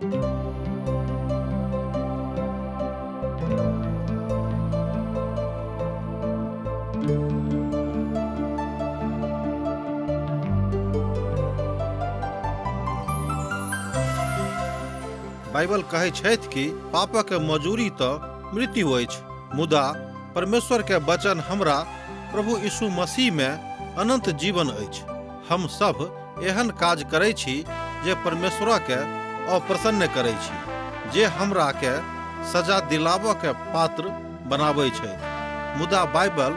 Bible कहै छथि कि पापक मजूरी तऽ मृत्यु अछि, मुदा परमेश्वर के वचन हमरा प्रभु यीशु मसीह में अनंत जीवन अछि। हम सब एहन काज करै छी जे परमेश्वर के अप्रसन्न करै छी, जे हमरा के सजा दिलाबऽ के पात्र बनाबै छै। मुदा बाइबल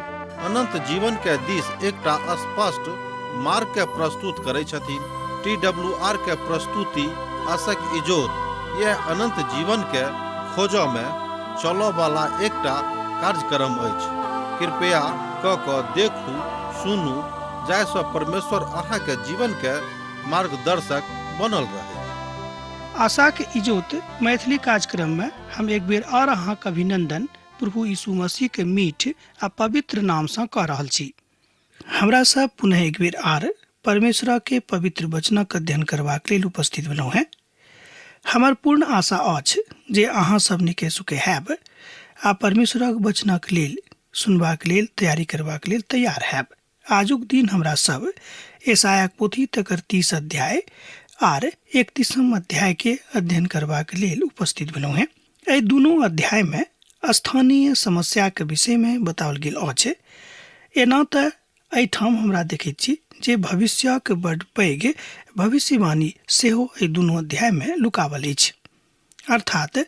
अनंत जीवन के दिस एकटा स्पष्ट मार्ग के प्रस्तुत करै छथिन। TWR के प्रस्तुति आशक इजोत यह अनंत जीवन के खोजो में चलो वाला एकटा कार्यक्रम अछि। कृपया क देखू, सुनू, जाहिसँ परमेश्वर अहाँ के जीवन के मार्गदर्शक बनल रहे। आशा के इजोत मैथिली कार्यक्रम में हम एक बेर और अहाँक अभिनंदन प्रभु यीशु मसीह के मीठ आ पवित्र नाम से कह रहल छी। हमरा सब पुनः एक बेर आर परमेश्वर के पवित्र वचनक अध्ययन करबाक लेल उपस्थित भेलहुँ हैं। हमर पूर्ण आशा अछि जे अहाँ सबने के सुखे हैब आ परमेश्वरक वचनक लेल सुनबाक लेल तैयारी करबाक लेल तैयार हैब। आजुक दिन हमरा सब यशायाक पोथी तकर 30 अध्याय आर 31 अध्याय के अध्ययन करबाक लेल उपस्थित भेलहुँ हैं। एहि दुनू अध्याय में स्थानीय समस्या के विषय में बताओल गेल अछि। एना तऽ एहिठाम हमरा देखैत छी जे भविष्यक बड़ पैघ भविष्यवाणी सेहो एहि दुनू अध्याय में लुकावल अछि, अर्थात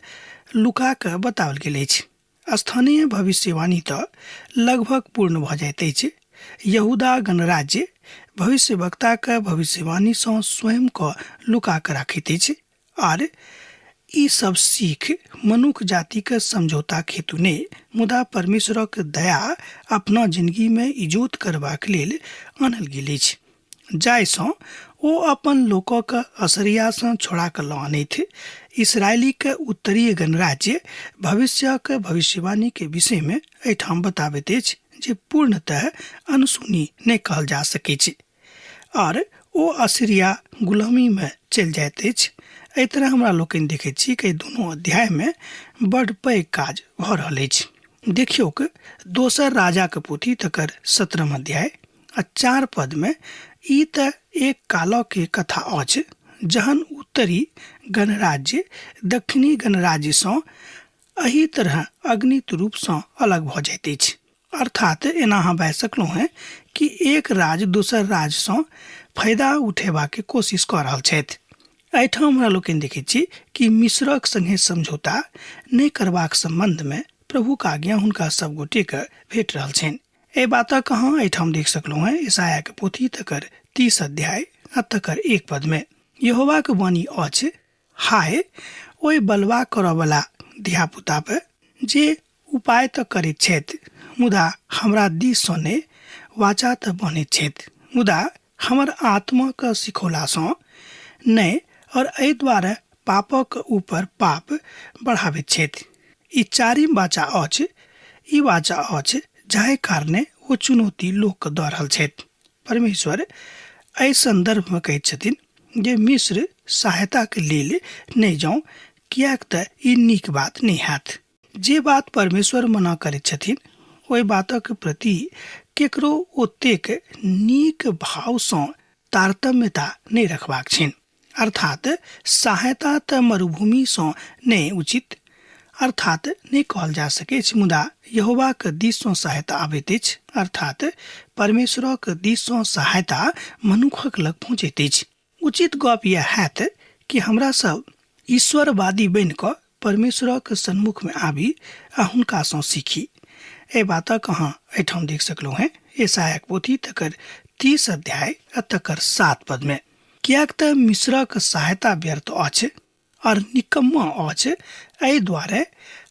लुका के बताओल गेल अछि। स्थानीय भविष्यवाणी तऽ लगभग पूर्ण भऽ जाइत अछि। यहूदा गणराज्य भविष्यवक्ता के भविष्यवाणी सँ स्वयं को लुका के राखैत अछि और ई सब सीख मनुष्य जाति के समझौता हेतु ने, मुदा परमेश्वरक दया अपना जिंदगी में इजोत करबाक लेल आनल गेल अछि, जाहिसँ ओ अपन लोकक असरिया सँ छोड़ा के लऽ आनैथ। इसराइली के उत्तरीय गणराज्य भविष्यक भविष्यवाणी के विषय में एहिठाम बताबैत अछि जे पूर्णतः अनसुनी नहि कहल जा सकैत छै और ओ असरिया गुलामी में चलि जाइत अछि। एहि तरह हमरा लोकनि देखैत छी कि दुनू अध्याय में बड़ पैघ काज भऽ रहल अछि। देखियौ कि दोसर राजा के पोथी तकर 17 अध्याय आ 4 पद में ई तऽ एक काल के कथा अछि जहन उत्तरी गणराज्य दक्षिणी गणराज्य सँ एही तरह अग्नित रूप सँ अलग भऽ जाइत अछि। अर्थात एना अहाँ बाजि सकलहुँ हैं कि एक राज दोसर राज सँ फायदा उठेबा के कोशिश कऽ रहल छथि। एहिठाम हमरा लोकनि देखैत छी कि मिस्रक संगे समझौता नहि करबाक संबंध में प्रभु के आज्ञा हुनका सब गोटे के भेट रहल छनि। एहि बातक अहाँ एहिठाम देख सकलहुँ हैं यशाया के पोथी तकर 30 अध्याय आ तकर 1 पद में यहोवा के वाणी अछि, हाय ओहि बलवा करऽ वाला धिया पुता पे जे उपाय तऽ करैत छथि, मुदा हमरा दिस सँ ने वाचा तऽ बनैत छथि, मुदा हमर आत्मा के सिखौला सँ नहि, और एहि द्वारा पापक ऊपर पाप बढ़ाबैत छथि। ई चारिम वाचा अछि, ई वाचा अछि जाहि कारणे ओ चुनौती लोक के दऽ रहल छथि। परमेश्वर एहि संदर्भ में कहैत छथिन जे मिस्र सहायता के लेल नहि जाऊँ, कियाक तऽ ई नीक बात नहि हैत। जे बात परमेश्वर मना करैत छथिन ओहि बातक प्रति केकरो ओतेक नीक भाव सँ तारतम्यता नहि रखबाक छनि। अर्थात सहायता तऽ मरुभूमि सँ नहि उचित अर्थात नहीं कहल जा सकै, मुदा यहोवा के दिस सँ सहायता आबैत अछि, अर्थात परमेश्वर के दिस सँ सहायता मनुखक लग पहुँचैत अछि। उचित गप यह हैत कि हमरा सब ईश्वरवादी बनि कऽ परमेश्वर के सन्मुख में आबी आ हुनका सँ सीखी। एहि बातक अहाँ एहिठाम देख सकलहुँ हैं यशायाक पोथी तकर 30 अध्याय आ तकर 7 पद में, कियाक तऽ मिस्रक सहायता व्यर्थ अछि और निकम्मा अछि, एहि दुआरे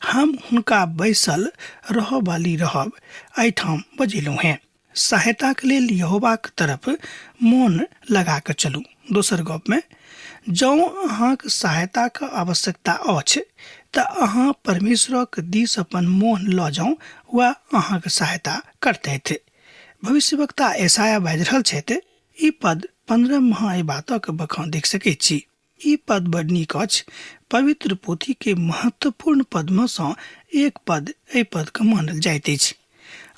हम हुनका बैसल रहऽ वाली रहब एहिठाम बजेलहुँ हैं। सहायता के लेल यहोवा के तरफ मोन लगा के चलू। दोसर गप में जौं अहाँक सहायता के आवश्यकता अछि तऽ अहाँ परमेश्वरक दिस अपन मोन लऽ जाऊँ, वह अहाँक सहायता करतैथ। भविष्यवक्ता यशाया बाजि रहल छथि। ई पद 15 एहि बातक बखान देख सकैत छी। ई पद बड़ नीक अछि। पवित्र पोथी के महत्वपूर्ण पद में सँ एक पद एहि पद के मानल जाइत अछि।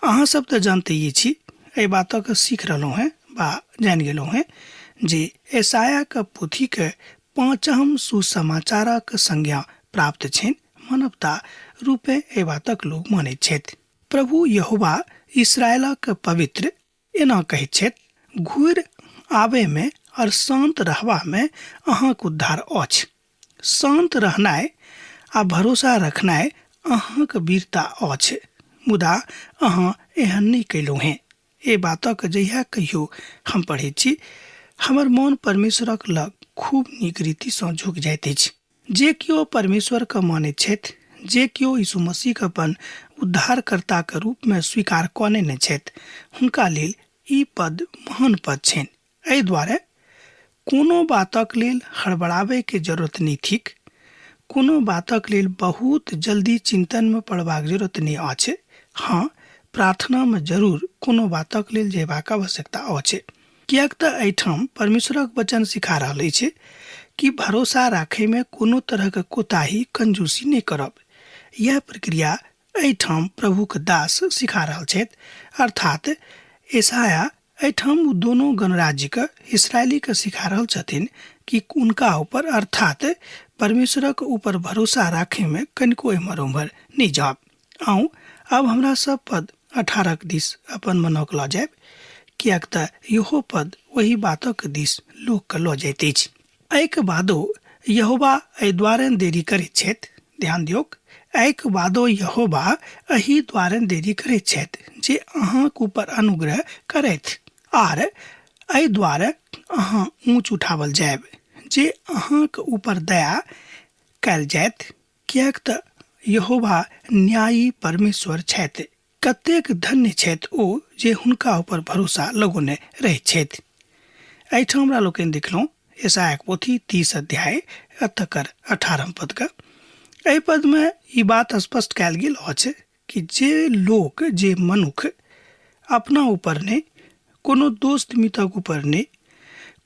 अहाँ सब तो जानते ही छी, एहि बातक सीख रहलहुँ हैं बा जान गेलहुँ हैं जे यशाया के पोथी के 5म सुसमाचारक संज्ञा प्राप्त छनि। मानवता रूपे एहि बातक लोग मानैत छथि। प्रभु यहोवा इस्राएलक पवित्र एना कहैत छथि, घुरि आबे में और शांत रहबा में अहाँक उद्धार अछि। शांत रहनाइ आ भरोसा रखनाइ अहाँक वीरता अछि, मुदा अहाँ एहन नहि कयलहुँ हैं। ए बातक जहिया कहियो हम पढ़ैत छी, हमर मन परमेश्वरक लग खूब नीक रीति सँ झुक जाइत अछि। जे कियो परमेश्वर के मानैत छथि, जे कियो यीशु मसीह के अपन उद्धारकर्ता के रूप में स्वीकार कने नहि छथि, हुनका लेल ई पद महान पद छनि। एहि दुआरे कोनो बातक लेल हड़बड़ाबे के जरूरत नहीं थिक। कोनो बातक लेल बहुत जल्दी चिंतन में पड़बाक जरूरत नहीं अछि। हाँ, प्रार्थना में जरूर कोनो बातक लेल जेबाक आवश्यकता अछि। कियाक तऽ एहिठाम परमेश्वरक वचन सिखा रहल अछि कि भरोसा राखे में कोनो तरह के कोताही कंजूसी नहीं करब। यह प्रक्रिया एहिठाम प्रभु के दास सिखा रहल छथि, अर्थात यशाया एहिठाम दोनों गणराज्य के इसराइली के सिखा रहल छथिन कि उनका ऊपर अर्थात परमेश्वरक ऊपर भरोसा राखे में कनिको एम्हर उम्हर नहीं जाब। आउ अब हमरा सब पद 18 दिस अपन मनक लऽ जायब, कियाक तऽ इहो पद वही बातक दिस लोक के लऽ जाइत अछि। एहिके बादो यहोवा एहि द्वारे देरी करैत छथि। ध्यान दियौक, एहिके बादो यहोवा एहि द्वारे देरी करैत छथि जे अहाँक ऊपर अनुग्रह करैथ, आर एहि द्वारे अहाँ ऊँच उठावल जायब जे अहाँक ऊपर दया कयल जायत, कियाक तऽ यहोवा न्यायी परमेश्वर छथि। कतेक धन्य छथि ओ जे हुनका ऊपर भरोसा लगौने रहैत छथि। एहिठाम हमरा लोकनि देखलहुँ यशायाक पोथी 30 अध्याय तकर 18 पद का। एहि पद में ई बात स्पष्ट कयल गेल अछि कि जे लोक, जे मनुख अपना ऊपर ने, कोनो दोस्त मित्रक ऊपर ने,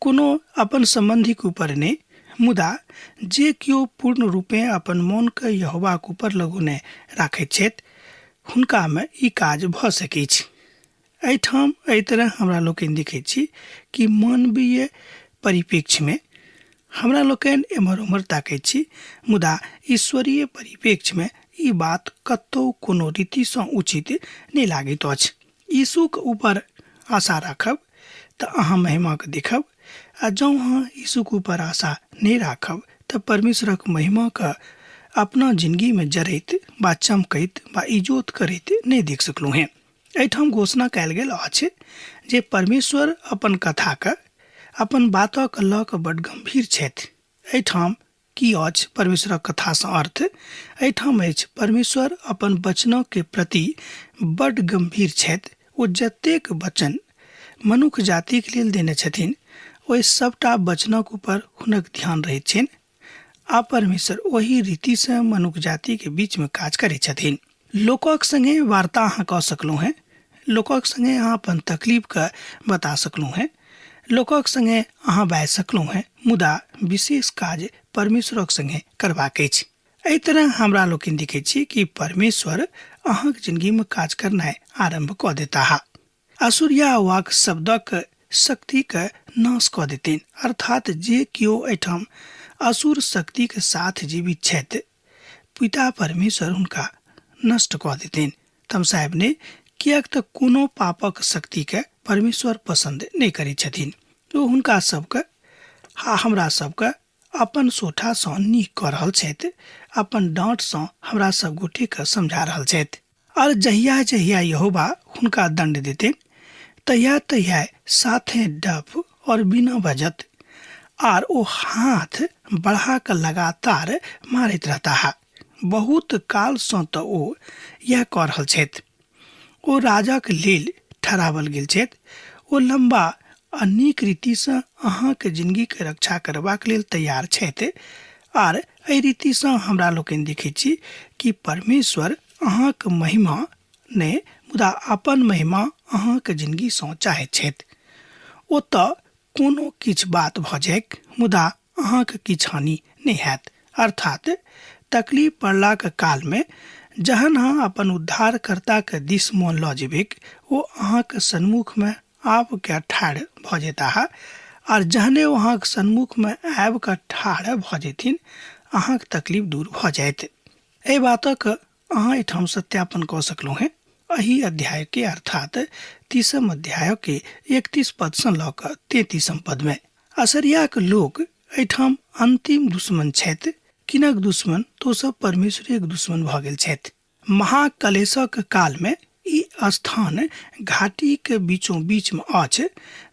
कोनो अपन संबंधी के ऊपर ने, मुदा जे कियो पूर्ण रूपे अपन मन के यहोवाक ऊपर लगौने राखैत छथि, हुनका में ई काज भऽ सकैत छै। एहिठाम एहि तरह हमरा लोकनि देखैत छी कि मानवीय परिप्रेक्ष्य में हमरा लोकनि एम्हर उम्हर ताकैत छी, मुदा ईश्वरीय परिप्रेक्ष्य में ई बात कतौ कोनो रीति सँ उचित नहि लागैत अछि। यीशु के ऊपर आशा राखब तऽ अहाँ महिमा के देखब, आ जँ अहाँ यीशु के ऊपर आशा नहीं राखब तऽ परमेश्वरक महिमा के अपना जिंदगी में जरैत बा चमकैत बा इजोत करैत नहीं देख सकलहुँ हैं। एहिठाम घोषणा कयल गेल अछि जे परमेश्वर अपन कथा के, अपन बातक लऽ कऽ बड़ गंभीर छथि। एहिठाम की अछि परमेश्वरक कथा सँ अर्थ? एहिठाम अछि परमेश्वर अपन वचनक के प्रति बड़ गंभीर छथि। ओ जतेक वचन मनुष्य जाति के लेल देने छथिन, ओहि सबटा वचनक ऊपर हुनक ध्यान रहैत छनि, आ परमेश्वर ओही रीति से मनुष्य जाति के बीच में काज करैत छथिन। लोकक संगे वार्ता अहाँ कऽ सकलहुँ हैं, लोकक संगे अहाँ अपन तकलीफ के बता सकलहुँ हैं, लोकक संगे अहाँ बाजि सकलहुँ हैं, मुदा विशेष काज परमेश्वरक संगे करबाक अछि। एहि तरह हमरा लोकनि देखैत छी कि परमेश्वर अहाँक जिंदगी में काज करनाइ आरंभ कऽ देता। असुरिया वाक शब्दक शक्ति के नाश कऽ देथिन, अर्थात जे कियो एहिठाम असुर शक्ति के साथ जीवित छथि, पिता परमेश्वर हुनका नष्ट कऽ देथिन। तमसायब ने, कियाक तऽ कोनो पापक शक्ति के परमेश्वर पसंद नहीं करैत छथिन। ओ हुनका सबके हमरा सबके अपन सोठा सँ नीक कऽ रहल छथि, अपन डांट सँ हमरा सब गोटे के समझा रहल छथि। और जहिया जहिया यहोवा हुनका दंड देथिन, तहिया तहिया साथे डफ और बिना बजत आर ओ हाथ बढ़ा के लगातार मारैत रहता है। बहुत काल सँ तऽ ओ यह कऽ रहल छथि। ओ राजा के लेल ठहरावल गेल छथि। ओ लंबा आ नीक रीति सँ अहाँके जिंदगी के रक्षा करबाक लेल तैयार छथि। आर एहि रीति सँ हमरा लोकनि देखैत छी कि परमेश्वर अहाँके महिमा ने, मुदा अपन महिमा अहाँके जिंदगी सँ चाहैत छथि। ओतऽ कोनो किछु बात भऽ जायक, मुदा अहाँके किछु हानि नहीं हैत। अर्थात तकलीफ पड़ला के काल में जहन अहाँ अपन उद्धारकर्ता के दिस मोन लऽ जेबिक, वो अहाँके सन्मुख में आब के ठाढ़ भऽ जेता है। और जहने वो अहाँके सन्मुख में आब के ठाढ़ भऽ जेथिन, अहाँके तकलीफ दूर भऽ जायत। एहि बातक अहाँ एहिठाम सत्यापन कऽ सकलहुँ हैं एही अध्याय के अर्थात 30 अध्याय के 31 पद से लऽ कऽ 33 पद में। असरिया के लोग एहिठाम अंतिम दुश्मन छथि। किनक दुश्मन? तो सब परमेश्वरी के दुश्मन भऽ गेल छथि। महाकलेशक काल में ई स्थान घाटी के बीचों बीच में अछि,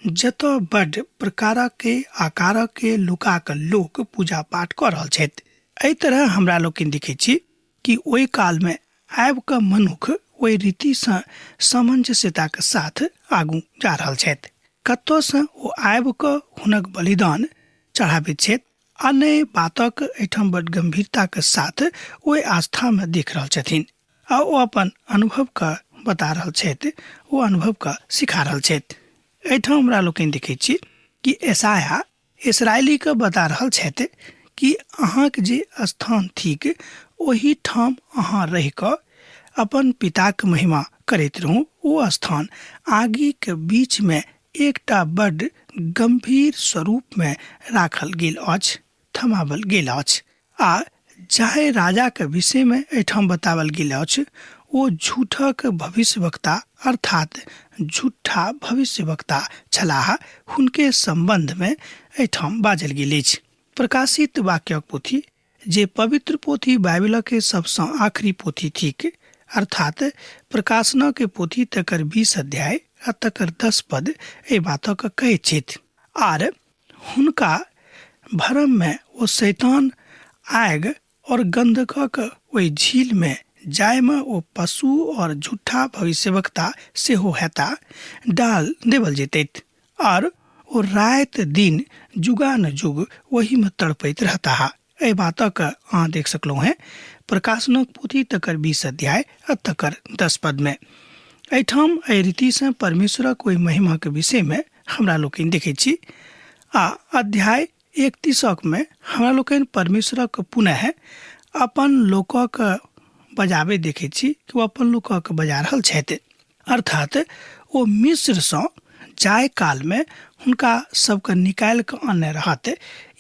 जतऽ बड़ प्रकार के आकार के लुका के लोग पूजा पाठ कर रहल छथि। एहि तरह हमरा लोग देखै छी कि ओहि काल में आबि कऽ मनुख ओहि रीति से सामंजस्यता के साथ आगू जा रहल छथि। कतौ से ओ आबि कऽ हुनक बलिदान चढ़ाबैत छथि। अन्य बातक एहिठाम बड़ गंभीरता के साथ ओहि आस्था में देख रहल छथिन आ ओ अपन अनुभव का बता रहल छथि, वो अनुभव का सिखा रहल छथि। एहिठाम हमरा लोग देखै छी कि यशायाह इस्राएली के बता रहल छथि कि अहाँके जे स्थान थिक ओही ठाम अहाँ रहि कऽ अपन पिताक महिमा करैत रहू। ओ स्थान आगि के बीच में एकटा बड़ गंभीर स्वरूप में राखल गेल अछि, थमावल गेल अछि। आ जाहे राजा के विषय में एहिठाम बतावल गेल अछि, वो झूठक भविष्यवक्ता अर्थात झूठा भविष्यवक्ता छलाह, हुनके संबंध में एहिठाम बाजल गेल अछि। प्रकाशित वाक्यक पोथी जे पवित्र पोथी बाइबल के सबसे आखिरी पोथी थिक, अर्थात प्रकाशन के पोथी तकर 20 अध्याय आ तकर 10 पद ए बातक कहै छथि। आर हुनका भरम में वो शैतान आग और गंधकक ओहि झील में जाय में ओ पशु और झूठा भविष्यवक्ता सेहो हेता डाल देवल जेतैत। और वो रात दिन जुगान जुग वही में तड़पैत रहता है। ए बातक अहाँ देख सकलहुँ हैं प्रकाशनक पोथी तकर 20 अध्याय आ तकर 10 पद में। एहिठाम एहि रीति से परमेश्वरक ओहि महिमा के विषय में हमरा लोकनि देखै छी। आ अध्याय 31 में हमरा लोकनि परमेश्वरक पुनः अपन लोकक बजाबे देखै छी कि वो अपन लोकक बजा रहल छथि। अर्थात ओ मिस्र सँ जाय काल में हुनका सबके निकाल के आनने रहत।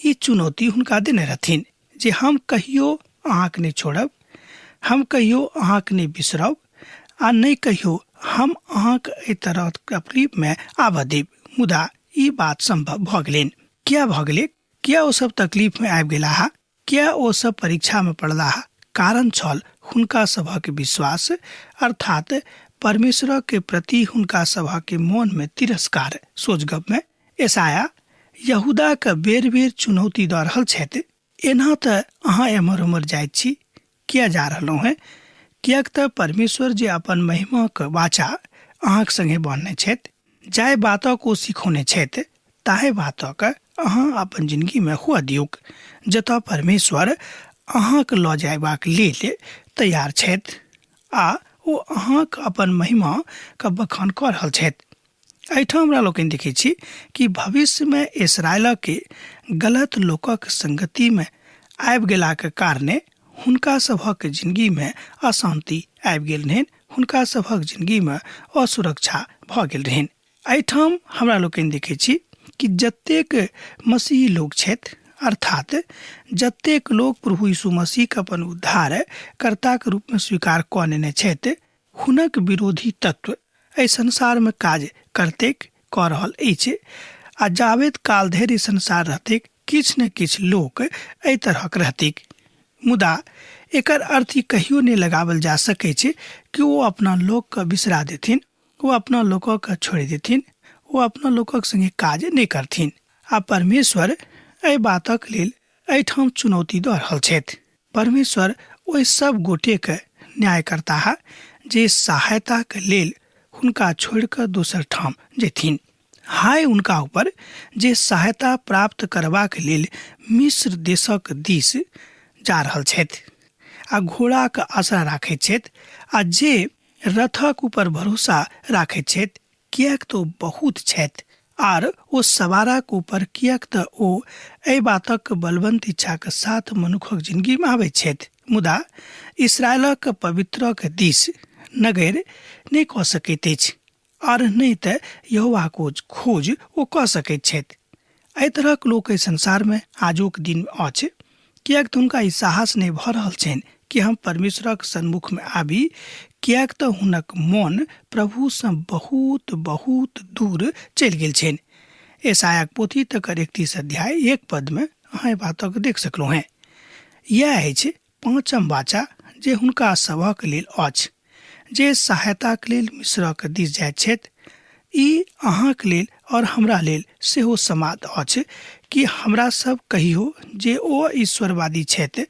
ई चुनौती हुनका देने रहथिन जे हम कहियो अहाँके नहीं छोड़ब, हम कहियो अहाँके नहीं बिसरब, आ नहीं कहियो हम अहाँके एहि तरह तकलीफ में आबऽ देब। मुदा ई बात संभव भऽ गेलनि। क्या भऽ गेलै? क्या ओ सब तकलीफ में आबि गेला हा? क्या ओ सब परीक्षा में पड़ला हा? कारण छल हुनका सभक विश्वास अर्थात परमेश्वर के प्रति हुनका सभा के मन में तिरस्कार। सोचगप में यशायाह यहूदा के बेर बेर चुनौती दऽ रहल छथि। एना तऽ अहाँ एम्हर उम्हर जाइत छी, किया जा रहलहुँ हैं? कियाक तऽ परमेश्वर जे अपन महिमा के वाचा अहाँके संगे बान्हने छथि, जाय बातक ओ सिखौने छथि, ताहे बातक अहाँ अपन जिंदगी में हुआ दियौक, जतऽ परमेश्वर अहाँके लऽ जायबाक लेल तैयार छथि आ ओ अहाँके अपन महिमा के बखान कऽ रहल छथि। एहिठाम हमरा लोकनि देखै छी कि भविष्य में इस्राएल के गलत लोकक संगति में आबि गेला के कारणे हुनका सभक जिंदगी में अशांति आबि गेल रहनि, हुनका सभक जिंदगी में असुरक्षा भऽ गेल रहनि। एहिठाम हमरा लोकनि देखै छी कि जतेक मसीही लोग छथि अर्थात जतेक लोग प्रभु यीशु मसीह के अपन उद्धार कर्ता के रूप में स्वीकार कऽ लेने छथि, हुनक विरोधी तत्व एहि संसार में काज करतेक कऽ रहल अछि। आ जावेद काल धरि संसार रहतेक किछु न किछु लोक एहि तरहक रहतेक। मुदा एकर अर्थ ई कहियो नहीं लगावल जा सकै छै कि वो अपना लोक के बिसरा देथिन, वो अपना लोकक के छोड़ि देथिन, वो अपना लोकक संगे काज नहीं करथिन। आ परमेश्वर एहि बातक लेल एहिठाम चुनौती दऽ रहल छथि। परमेश्वर ओहि सब गोटे के न्याय करता है जे सहायता के लेल हुनका छोड़ कऽ दोसर ठाम जेथिन। हाय उनका ऊपर जे सहायता प्राप्त करबाक लेल मिस्र देशक दिस जा रहल छथि आ घोड़ा के आशा राखैत छथि आ जे रथक ऊपर भरोसा राखैत छथि, किएक तो बहुत छथि आर ओ सवाराक ऊपर किएक त ओ एहि बातक बलवंत इच्छाक साथ मनुखक जिंदगी में आबै छथि, मुदा इसराइलक पवित्रक दिस नगर नहि कऽ सकैत अछि और नहि तऽ यहोवाक खोज ओ कऽ सकैत छथि। एहि तरहक लोक एहि संसार में आजुक दिन अछि, किएक तऽ हुनका ई साहस नहि भऽ रहल छनि कि हम परमेश्वरक सन्मुख में आबी, किएक तऽ हुनक मन प्रभु से बहुत बहुत दूर चलि गेल छनि। यशायाक पोथी तकर 31 अध्याय 1 पद में अहाँ बातक देख सकलहुँ हैं। यह अछि पाँचम वाचा जे हुनका सभक लेल अछि जे सहायताक लेल मिस्रक दिस जाइत छथि। ई अहाँक लेल और हमरा लेल सेहो समाद अछि कि हमरा सब कहियो जे ओ ईश्वरवादी छथि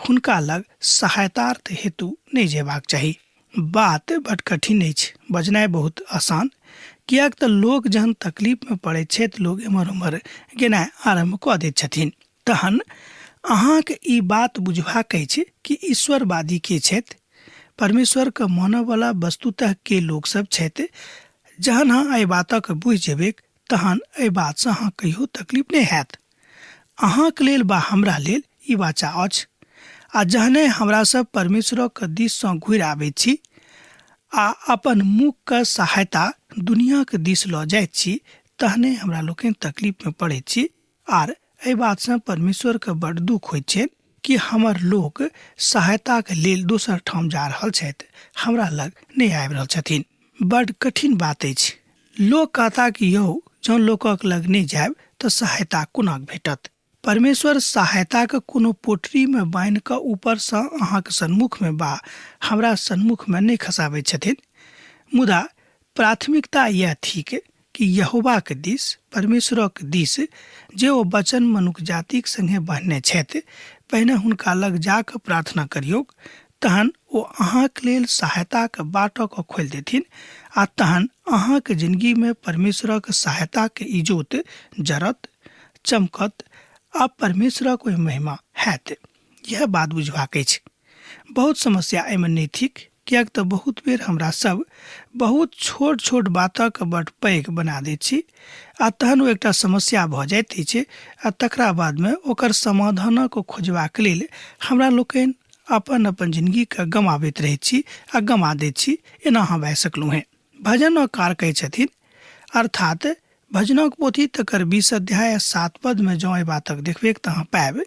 हुनका लग सहायतार्थ हेतु नहीं जेबाक चाही। बात बड़ कठिन अछि, बजनाइ बहुत आसान, किएक तऽ लोग जहन तकलीफ में पड़े छथि लोग एम्हर उम्हर गेनाइ आरम्भ कऽ दैत छथिन। तहन अहाँके ई बात बुझबाक अछि कि ईश्वरवादी के छथि, परमेश्वर के मानव वाला वस्तुतः के लोग सब छथि। जहन अहाँ एहि बातक बुझि जेबै तहन एहि बात से अहाँ कहियो तकलीफ नहीं हैत। अहाँक लेल बा हमरा लेल ई वाचा अछि। आ जहने हमरा सब परमेश्वरक दिस से घुरि आबैत छी आ अपन मुख के सहायता दुनिया के दिस लऽ जाइत छी, तहने हमरा लोकनि तकलीफ में पड़ैत छी। आर एहि बात से परमेश्वर के बड़ दुख होइत छै कि हमर लोक सहायता के लेल दोसर ठाम जा रहल छथि, हमरा लग नहीं आबि रहल छथिन। बड़ कठिन बात अछि। लोक कहता कि यौ जौन लोकक लग नहीं जायब तऽ सहायता कोना भेटत। परमेश्वर सहायता के कोनो पोटरी में बांधि कऽ ऊपर से अहाँके सन्मुख में बा हमरा सन्मुख में नहीं खसाबै छथिन। मुदा प्राथमिकता यह थिक कि यहोवा के दिस परमेश्वरक दिस जे ओ वचन मनुख जातिक संगे बांधने छथि, पहिने हुनका लग जाकऽ प्रार्थना करियौ, तहन ओ अहाँक लेल सहायता के बाटो को खोलि देथिन आ तहन अहाँके जिंदगी में परमेश्वरक सहायता के इजोत जरत, चमकत आ परमेश्वरक ओहि महिमा हैत। यह बात बुझबाक अछि। बहुत समस्या एहिमे नहीं थिक, किएक तऽ बहुत बेर हमरा सब बहुत छोट छोट बातक बड़ पैघ बना दैत छी आ तहन ओ एकटा समस्या भऽ जाइत अछि आ तकरा बाद में ओकर समाधानक खोजबाक लेल हमरा लोकनि अपन अपन जिंदगी के गमाबैत रहैत छी आ गमा दैत छी। एना अहाँ बा सकलहुँ हैं। भजनकार कहै छथिन, अर्थात भजनक पोथी तकर 20 अध्याय 7 पद में जँ एहि बातक देखबै तऽ अहाँ पाएब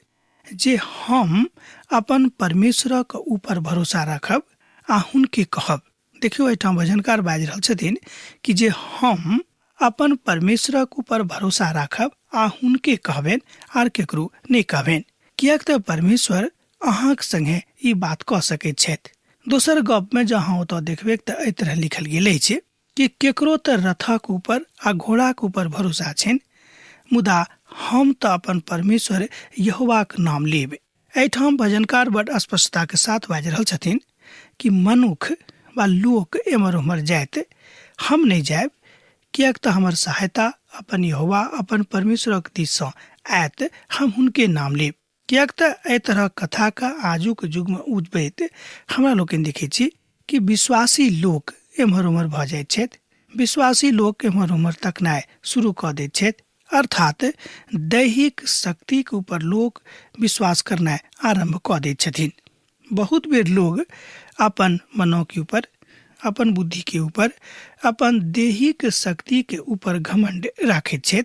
जे हम अपन परमेश्वरक ऊपर भरोसा रखब आ हुनके कहब। देखियौ एहिठाम भजनकार बाजि रहल छथिन कि जे हम अपन परमेश्वरक ऊपर भरोसा राखब आ हुनके कहबनि आर केकरो नहीं कहबनि, किएक तऽ परमेश्वर अहाँक संगे ई बात कऽ सकैत छथि। दोसर गप में जहाँ ओतऽ देखबै तऽ एहि तरह लिखल गेल अछि कि केकरो तऽ रथक ऊपर आ घोड़ाक ऊपर भरोसा छनि, मुदा हम तऽ अपन परमेश्वर यहोवाक नाम लेब। एहिठाम भजनकार बड़ स्पष्टता के साथ बाजि रहल छथिन कि मनुख वा लोक एम्हर उम्हर जाइत हम नहीं जायब, किएक तऽ हमर सहायता अपन यहोवा अपन परमेश्वरक दिस सँ आयत, हम हुनके नाम लेब। किएक तऽ एहि तरह कथा का आजुक युग में उजबैत हमरा लोकनि देखैत छी कि विश्वासी लोक एम्हर उम्हर भऽ जाइत छथि, विश्वासी लोक एम्हर उम्हर तकनाइ शुरू कऽ दैत छथि, अर्थात दैहिक शक्ति के ऊपर लोग विश्वास करनाइ आरंभ कऽ दैत छथिन। बहुत बेर लोग अपन मनों के ऊपर, अपन बुद्धि के ऊपर, अपन दैहिक शक्ति के ऊपर घमंड राखैत छथि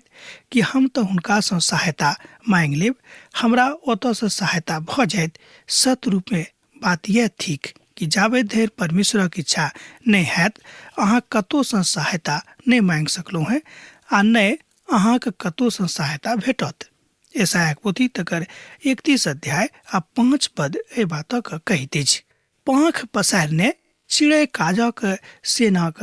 कि हम तऽ हुनका सँ सहायता मांग लेब, हमरा ओतऽ सँ सहायता भऽ जायत। सत रूप में बात यह थिक कि जाबे धरि परमेश्वरक इच्छा नहीं हैत अहाँ कतौ सँ सहायता नहीं मांग सकलहुँ हैं आ नहीं अहाँके कतौ सँ सहायता भेटत। यशायाक पोथी तकर 31 अध्याय आ 5 पद एहि बातक कहैत अछि। पाँख पसारने चिड़ै काजक सेनाक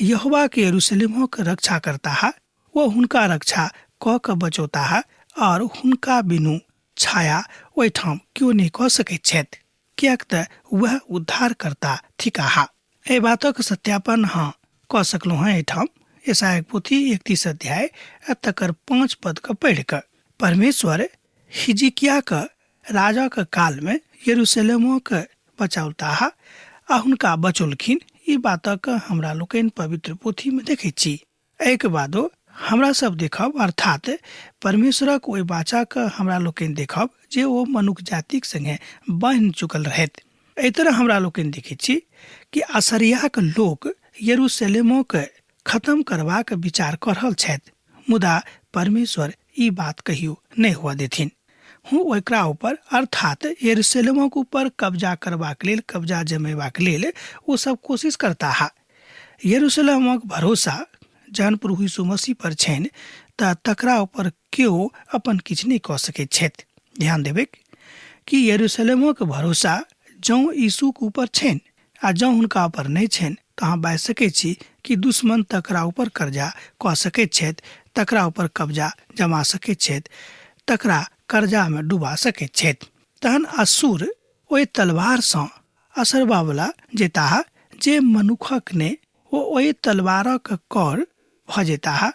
यहोवा के यरूशलेमो के रक्षा करता है, वो हुनका रक्षा कऽ के बचौता है और हुनका बिनु छाया ओहिठाम क्यों नहीं कऽ सकैत छथि, किएक तऽ वह उद्धार करता थिकाहा। एहि बातक सत्यापन हाँ कऽ सकलहुँ हैं एहिठाम यशायाक पोथी 31 अध्याय तकर 5 पद के पढ़ि कऽ। परमेश्वर हिजकिय्याह के राजा के काल में यरूशलेमो के बचौता है आ हुनका बचौलखिन। ई बातक हमरा लोकनि पवित्र पोथी में देखैत छी। एहिके बादो हमरा सब देखब अर्थात परमेश्वरक ओहि वाचाक हमरा लोकनि देखब जे ओ मनुष्य जातिक संगे बनि चुकल रहैत। एहि तरह हमरा लोकनि देखैत छी कि असरियाक लोक यरूशलेमक खत्म करबाक विचार कर रहल छथि, मुदा परमेश्वर ई बात कहियो नहीं हुआ देथिन। हूँ ओकरा ऊपर अर्थात यरूशलेमक ऊपर कब्जा करबाक लेल, कब्जा जमेबाक लेल वो सब कोशिश करता है। यरूशलेमक भरोसा जहन प्रभु यीशु मसीह पर छनि त तकरा ऊपर केओ अपन किछु नहीं कऽ सकैत छथि। ध्यान देबै कि यरूशलेमक भरोसा जँ यीशुक ऊपर छनि आ जँ हुनका ऊपर नहीं छनि तऽ अहाँ बाजि सकैत छी कि दुश्मन तकरा ऊपर कर्जा कऽ सकैत छथि, तकरा ऊपर कब्जा जमा सकैत छथि, तकरा कर्जा में डुबा सकैत छथि। तहन असुर ओहि तलवारसँ असरबावला जेताह जे मनुखक ने वो ओहि तलवारक कर भ जेताह।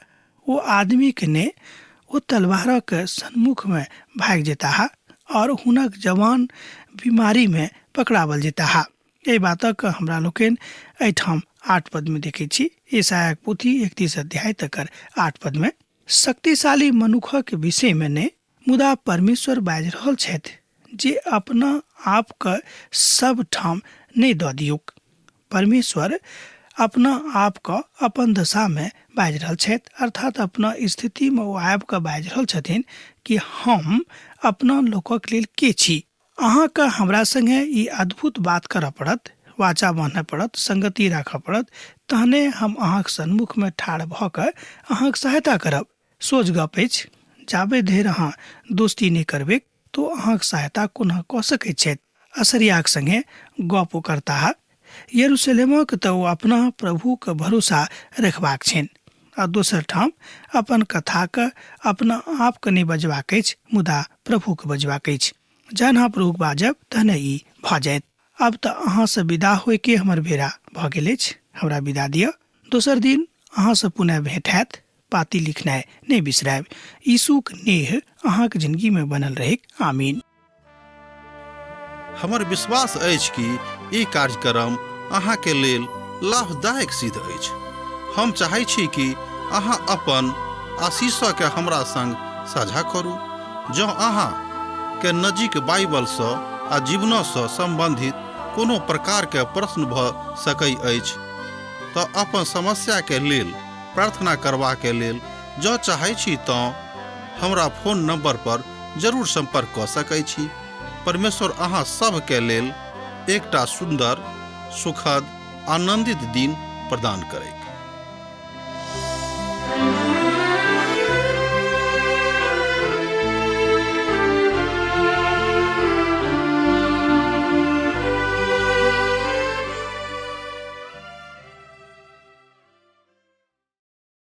वो आदमी के ने वो तलवारक सन्मुख में भाग जेताह और हुनक जवान बीमारी में पकड़ावल जेताह। एहि बातक हमरा लोकनि एहिठाम 8 पद में देखै छी। ईसायाक पोथी 31 अध्याय तकर 8 पद में शक्तिशाली मनुखक विषय में ने मुदा परमेश्वर बाजि रहल छथि जे अपना आप के सब ठाम नहीं दऽ दियौक। परमेश्वर अपना आप के अपन दशा में बाजि रहल छथि, अर्थात अपना स्थिति में वो आबि कऽ बाजि रहल छथिन कि हम अपना लोकक लेल के छी। अहाँके हमरा संगे ई अद्भुत बात करऽ पड़त, वाचा बान्हऽ पड़त, संगति राखऽ पड़त, तहने हम अहाँके सन्मुख में ठाढ़ भऽ कऽ अहाँके सहायता करब। सोच गप अछि, जाबे धरि अहाँ दोस्ती नहीं करबै तो अहाँके सहायता कोना कऽ सकैत छथि। असरियाक संगे गप ओ करता है। यरूशलेमक तऽ ओ अपना प्रभु के भरोसा रखबाक छनि आ दोसर ठाम अपन कथा के अपना आप के नहीं बजबाक अछि, मुदा प्रभु के बजबाक अछि। जहन अहाँ प्रभु बाजब तहने ई भऽ जायत। अब तऽ अहाँ से विदा होय के हमर बेरा भऽ गेल अछि। हमरा विदा दिअ। दोसर दिन अहाँ से पुनः भेंट हैत। पाती लिखनाइ नहीं बिसरायब। यीशुक नेह अहाँके जिंदगी में बनल रहे। आमीन। हमर विश्वास अछि कि ई कार्यक्रम अहाँके लेल लाभदायक सिद्ध अछि। हम चाहै छी कि अहाँ अपन आशीषके हमरा संग साझा करू। जँ अहाँ के नजीक बाइबलसँ आ जीवनसँ संबंधित कोनो प्रकारके प्रश्न भऽ सकै अछि तऽ अपन समस्याके लेल प्रार्थना करबाके लेल जँ चाहै छी तऽ हमरा फोन नंबर पर जरूर संपर्क कऽ सकै छी। परमेश्वर अहाँ सबके लेल एकटा सुंदर, सुखद, आनंदित दिन प्रदान करै।